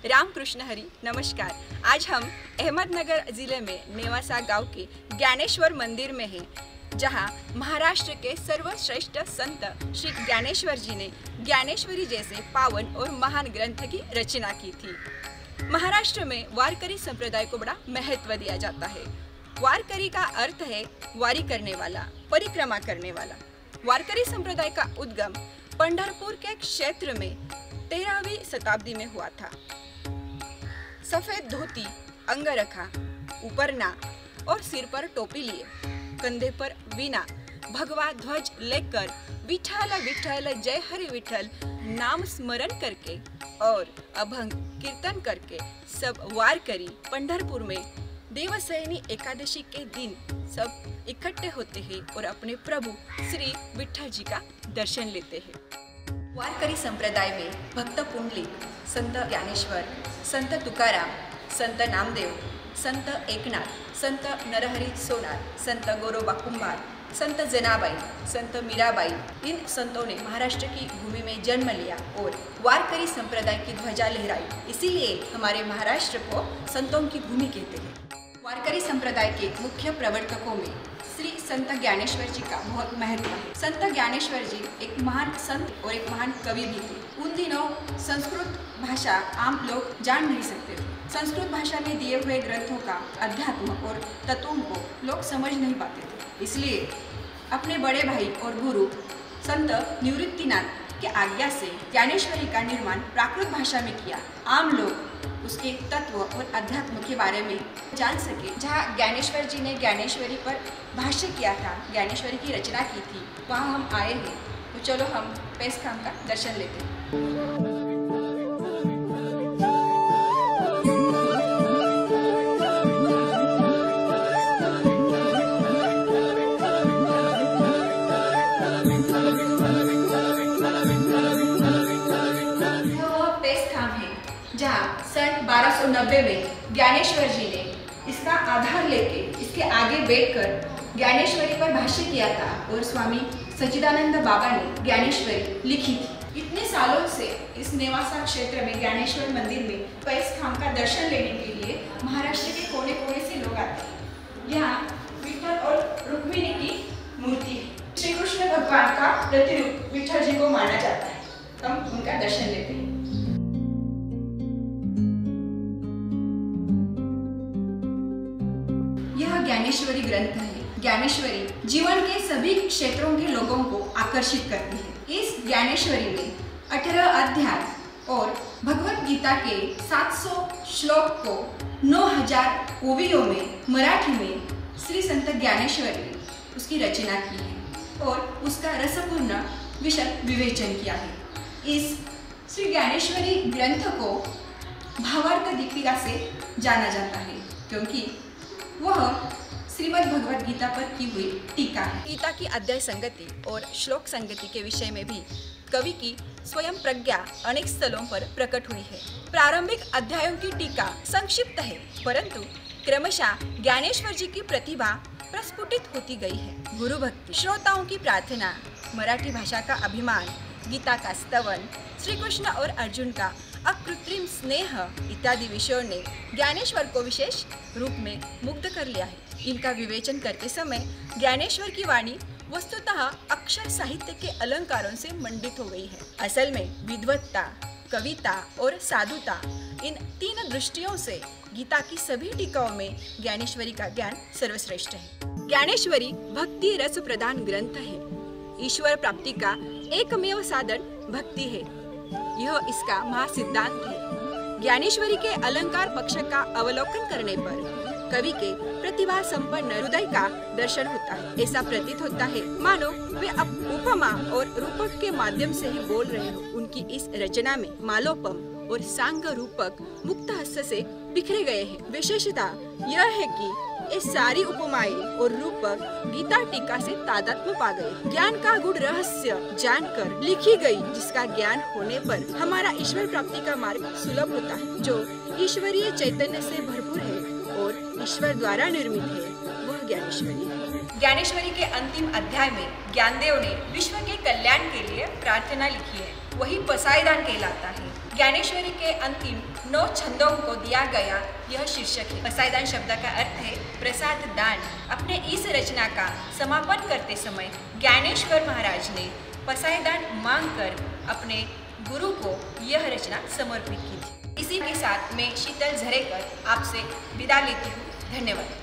रामकृष्ण हरी नमस्कार। आज हम अहमदनगर जिले में नेवासा गांव के ज्ञानेश्वर मंदिर में हैं, जहां महाराष्ट्र के सर्वश्रेष्ठ संत श्री ज्ञानेश्वर जी ने ज्ञानेश्वरी जैसे पावन और महान ग्रंथ की रचना की थी। महाराष्ट्र में वारकरी संप्रदाय को बड़ा महत्व दिया जाता है। वारकरी का अर्थ है वारी करने वाला, परिक्रमा करने वाला। वारकरी संप्रदाय का उद्गम पंढरपुर के क्षेत्र में 13वीं शताब्दी में हुआ था। सफेद धोती, अंगरखा, ऊपरना और सिर पर टोपी लिए, कंधे पर वीणा, भगवा ध्वज लेकर विठ्ठल विठ्ठल जय हरि विठ्ठल नाम स्मरण करके और अभंग कीर्तन करके सब वारकरी पंढरपुर में देवसैनी एकादशी के दिन सब इकट्ठे होते हैं और अपने प्रभु श्री विठ्ठल जी का दर्शन लेते हैं। वारकरी संप्रदाय में भक्त पुंडलिक, संत ज्ञानेश्वर, संत तुकाराम, संत नामदेव, संत एकनाथ, संत नरहरी सोनार, संत गोरोबा कुंभार, संत जनाबाई, संत मीराबाई, इन संतों ने महाराष्ट्र की भूमि में जन्म लिया और वारकरी संप्रदाय की ध्वजा लहराई। इसीलिए हमारे महाराष्ट्र को संतों की भूमि कहते हैं। वारकरी संप्रदाय के मुख्य प्रवर्तकों में श्री संत ज्ञानेश्वर जी का बहुत महत्व है। संत ज्ञानेश्वर जी एक महान संत और एक महान कवि भी थे। उन दिनों संस्कृत भाषा आम लोग जान नहीं सकते थे। संस्कृत भाषा में दिए हुए ग्रंथों का अध्यात्म और तत्वों को लोग समझ नहीं पाते थे। इसलिए अपने बड़े भाई और गुरु संत निवृत्तिनाथ के आज्ञा से ज्ञानेश्वरी का निर्माण प्राकृत भाषा में किया। आम लोग उसके तत्व और अध्यात्म के बारे में जान सके। जहाँ ज्ञानेश्वर जी ने ज्ञानेश्वरी पर भाष्य किया था, ज्ञानेश्वरी की रचना की थी, वहाँ हम आए हैं। तो चलो हम पेशखाम का दर्शन लेते हैं। जहाँ सन 1290 में ज्ञानेश्वर जी ने इसका आधार लेके इसके आगे बैठकर ज्ञानेश्वरी पर भाष्य किया था और स्वामी सच्चिदानंद बाबा ने ज्ञानेश्वरी लिखी थी। इतने सालों से इस नेवासा क्षेत्र में ज्ञानेश्वर मंदिर में पेशखाम का दर्शन लेने के लिए महाराष्ट्र के कोने कोने से लोग आते हैं। यहाँ विठ्ठल और रुक्मिणी की मूर्ति है। श्री कृष्ण भगवान का प्रतिरूप विठ्ठल जी को माना जाता है। हम उनका दर्शन लेते हैं। यह ज्ञानेश्वरी ग्रंथ है। ज्ञानेश्वरी जीवन के सभी क्षेत्रों के लोगों को आकर्षित करती है। इस ज्ञानेश्वरी में 18 अध्याय और भगवत गीता के 700 श्लोक को 9000 कवियों में मराठी में श्री संत ज्ञानेश्वर ने उसकी रचना की है और उसका रसपूर्ण विशद विवेचन किया है। इस श्री ज्ञानेश्वरी ग्रंथ को भावार्थ दीपिका से जाना जाता है, क्योंकि वह श्रीमद् भगवत गीता पर की हुई टीका है। गीता की अध्याय संगति और श्लोक संगति के विषय में भी कवि की स्वयं प्रज्ञा अनेक स्थलों पर प्रकट हुई है। प्रारंभिक अध्यायों की टीका संक्षिप्त है, परंतु क्रमशः ज्ञानेश्वर जी की प्रतिभा प्रस्फुटित होती गई है। गुरु भक्ति, श्रोताओं की प्रार्थना, मराठी भाषा का अभिमान, गीता का स्तवन, श्री कृष्ण और अर्जुन का अकृत्रिम स्नेह इत्यादि विषयों ने ज्ञानेश्वर को विशेष रूप में मुग्ध कर लिया है। इनका विवेचन करते समय ज्ञानेश्वर की वाणी वस्तुतः अक्षर साहित्य के अलंकारों से मंडित हो गई है। असल में विद्वत्ता, कविता और साधुता, इन तीन दृष्टियों से गीता की सभी टीकाओं में ज्ञानेश्वरी का ज्ञान सर्वश्रेष्ठ है। ज्ञानेश्वरी भक्ति रस प्रधान ग्रंथ है। ईश्वर प्राप्ति का एकमेव साधन भक्ति है। यह इसका महासिद्धांत है। ज्ञानेश्वरी के अलंकार पक्ष का अवलोकन करने पर कवि के प्रतिभा संपन्न हृदय का दर्शन होता है। ऐसा प्रतीत होता है मानो वे उपमा और रूपक के माध्यम से ही बोल रहे हो। उनकी इस रचना में मालोपम और सांग रूपक मुक्त हस्त से बिखरे गए हैं। विशेषता यह है कि ये सारी उपमाएं और रूपक गीता टीका से तादात्म्य पा गए। ज्ञान का गूढ़ रहस्य जानकर लिखी गई, जिसका ज्ञान होने पर हमारा ईश्वर प्राप्ति का मार्ग सुलभ होता है। जो ईश्वरीय चैतन्य से भरपूर है और ईश्वर द्वारा निर्मित है, वह ज्ञानेश्वरी है। ज्ञानेश्वरी के अंतिम अध्याय में ज्ञानदेव ने विश्व के कल्याण के लिए प्रार्थना लिखी है। वही पसायदान कहलाता है। ज्ञानेश्वरी के अंतिम 9 छंदों को दिया गया यह शीर्षक है। पसायदान शब्द का अर्थ है प्रसाद दान। अपने इस रचना का समापन करते समय ज्ञानेश्वर महाराज ने पसायदान मांगकर अपने गुरु को यह रचना समर्पित की थी। इसी के साथ मैं शीतल झरेकर आपसे विदा लेती हूँ। धन्यवाद।